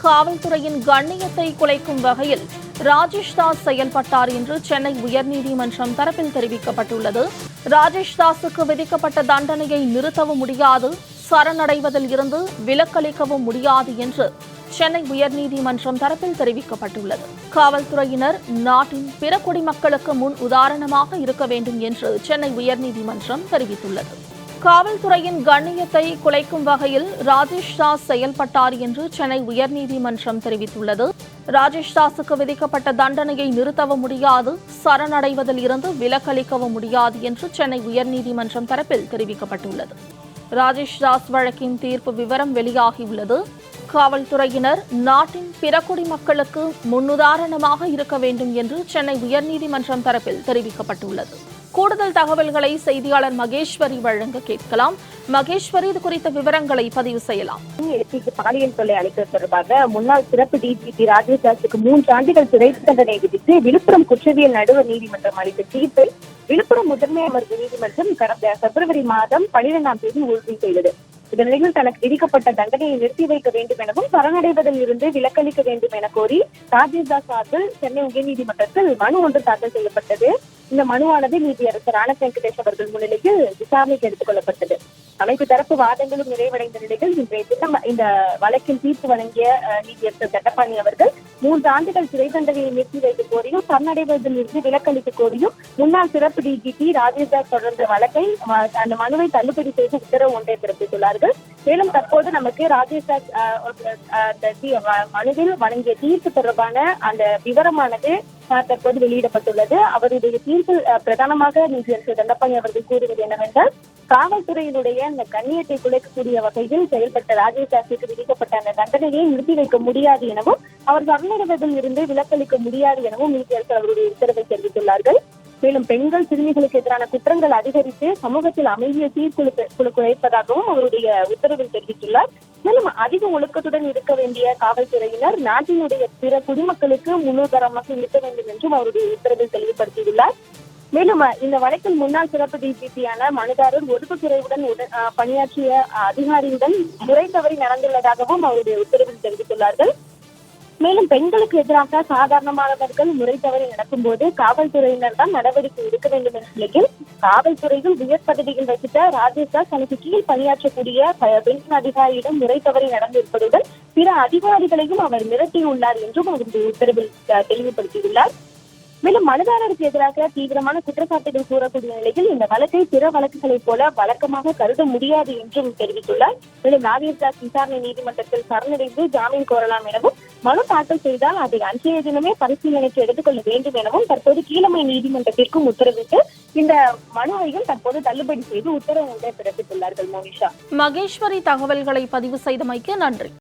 காவல்துறையின் கண்ணியத்தை குலைக்கும் வகையில் ராஜேஷ் தாஸ் செயல்பட்டார் என்று சென்னை உயர்நீதிமன்றம் தரப்பில் தெரிவிக்கப்பட்டுள்ளது. ராஜேஷ் தாஸுக்கு விதிக்கப்பட்ட தண்டனையை நிறுத்தவும் முடியாது, சரணடைவதில் இருந்து விலக்களிக்கவும் முடியாது என்று சென்னை உயர்நீதிமன்றம் தரப்பில் தெரிவிக்கப்பட்டுள்ளது. காவல்துறையினர் நாட்டின் பிற குடிமக்களுக்கு முன் உதாரணமாக இருக்க வேண்டும் என்று சென்னை உயர்நீதிமன்றம் தெரிவித்துள்ளது. காவல்துறையின் கண்ணியத்தை குலைக்கும் வகையில் ராஜேஷ் தாஸ் செயல்பட்டார் என்று சென்னை உயர்நீதிமன்றம் தெரிவித்துள்ளது. ராஜேஷ் தாஸுக்கு விதிக்கப்பட்ட தண்டனையை நிறுத்தவும் முடியாது, சரணடைவதில் இருந்து விலக்களிக்கவும் முடியாது என்று சென்னை உயர்நீதிமன்றம் தரப்பில் தெரிவிக்கப்பட்டுள்ளது. ராஜேஷ் தாஸ் வழக்கின் தீர்ப்பு விவரம் வெளியாகியுள்ளது. காவல்துறையினர் நாட்டின் பிற குடிமக்களுக்கு முன்னுதாரணமாக இருக்க வேண்டும் என்று சென்னை உயர்நீதிமன்றம் தரப்பில் தெரிவிக்கப்பட்டுள்ளது. கூடுதல் தகவல்களை செய்தியாளர் மகேஸ்வரி வழங்க கேட்கலாம். மகேஸ்வரி, இது குறித்த விவரங்களை பதிவு செய்யலாம். பாலியல் தொல்லை அளித்தது தொடர்பாக முன்னாள் சிறப்பு டிஜிபி ராஜேஷ் தாஸுக்கு 3 ஆண்டுகள் சிறை தண்டனை விதித்து விழுப்புரம் குற்றவியல் நடுவர் நீதிமன்றம் அளித்த தீர்ப்பை விழுப்புரம் முதன்மை அமர்வு நீதிமன்றம் கடந்த பிப்ரவரி மாதம் 12ஆம் தேதி உறுதி செய்தது. இதனிடையில் தனக்கு விதிக்கப்பட்ட தண்டனையை நிறுத்தி வைக்க வேண்டும் எனவும் சரணடைவதில் இருந்து விலக்களிக்க வேண்டும் என கோரி ராஜேஷ் தாஸ் சார்பில் சென்னை உயர்நீதிமன்றத்தில் மனு ஒன்று தாக்கல் செய்யப்பட்டது. இந்த மனுவானது நீதியரசர் ஆனந்த் வெங்கடேஷ் அவர்கள் முன்னிலையில் விசாரணைக்கு எடுத்துக் கொள்ளப்பட்டது. அமைப்பு தரப்பு வாதங்களும் நிறைவடைந்த நிலையில் இன்றைய தினம் இந்த வழக்கில் தீர்ப்பு வழங்கிய நீதியரசர் தண்டபாணி அவர்கள் 3 ஆண்டுகள் சிறை தண்டனையை நிறுத்தி வைக்க கோரியும் சரணடைவதில் இருந்து விலக்களிக்க கோரியும் முன்னாள் சிறப்பு டிஜிபி ராஜேஷ் தாஸ் தொடர்ந்த வழக்கை அந்த மனுவை தள்ளுபடி செய்து உத்தரவு ஒன்றை பிறப்பித்துள்ளார்கள். மேலும் தற்போது நமக்கு ராஜேஷ் தாஸ் மனுவில் வழங்கிய தீர்ப்பு தொடர்பான அந்த விவரமானது தற்போது வெளியிடப்பட்டுள்ளது. அவருடைய தீர்ப்பில் பிரதானமாக நீதியரசர் தண்டபாணி அவர்கள் கூறுவது என்னவென்றால், காவல்துறையினுடைய அந்த கண்ணியத்தை குலைக்கக்கூடிய வகையில் செயல்பட்ட ராஜேஷ் தாஸுக்கு விதிக்கப்பட்ட அந்த தண்டனையை நிறுத்தி வைக்க முடியாது எனவும் அவர் சரணடைவதில் இருந்து விலக்களிக்க முடியாது எனவும் நீதியரசர் அவருடைய உத்தரவை தெரிவித்துள்ளார்கள். மேலும் பெண்கள் சிறுமிகளுக்கு எதிரான குற்றங்கள் அதிகரித்து சமூகத்தில் அமைதியை குலைப்பதாகவும் அவருடைய உத்தரவில் தெரிவித்துள்ளார். மேலும் அதிக ஒழுக்கத்துடன் இருக்க வேண்டிய காவல்துறையினர் நாட்டினுடைய பிற குடிமக்களுக்கு முன்னுதாரணமாக இருக்க வேண்டும் என்றும் அவருடைய உத்தரவில் தெளிவுபடுத்தியுள்ளார். மேலும் இந்த வழக்கில் முன்னாள் சிறப்பு டிஜிபியான மனுதாரர் ஒதுக்கு குறைவுடன் பணியாற்றிய அதிகாரியுடன் முறை தவறி நடந்துள்ளதாகவும் அவருடைய உத்தரவில் தெரிவித்துள்ளார்கள். மேலும் பெண்களுக்கு எதிராக சாதாரணமானவர்கள் முறை தவறி நடக்கும்போது காவல்துறையினர் தான் நடவடிக்கை எடுக்க வேண்டும் என்ற நிலையில் காவல்துறையில் உயர் பதவியில் வசித்த ராஜேஷ் தாஸ் தனக்கு கீழ் பணியாற்றக்கூடிய பெண் அதிகாரியிடம் முறை தவறி நடந்திருப்பதுடன் பிற அதிகாரிகளையும் அவர் மிரட்டியுள்ளார் என்றும் அவருடைய உத்தரவில் தெளிவுபடுத்தியுள்ளார். மேலும் மனுதாரருக்கு எதிராக தீவிரமான குற்றச்சாட்டுகள் கூறக்கூடிய நிலையில் இந்த வழக்கை பிற வழக்குகளைப் போல வழக்கமாக கருத முடியாது என்றும் தெரிவித்துள்ளார். மேலும் ராஜேஷ் தாஸ் விசாரணை நீதிமன்றத்தில் சரணடைந்து ஜாமீன் கோரலாம் எனவும் மனு தாக்கல் செய்தால் அதை அன்றைய தினமே பரிசீலனைக்கு எடுத்துக்கொள்ள வேண்டும் எனவும் தற்போது கீழமை நீதிமன்றத்திற்கும் உத்தரவிட்டு இந்த மனுவையும் தற்போது தள்ளுபடி செய்து உத்தரவு ஒன்றை பிறப்பித்துள்ளார்கள். மோனிஷா. மகேஸ்வரி, தகவல்களை பதிவு செய்தமைக்கு நன்றி.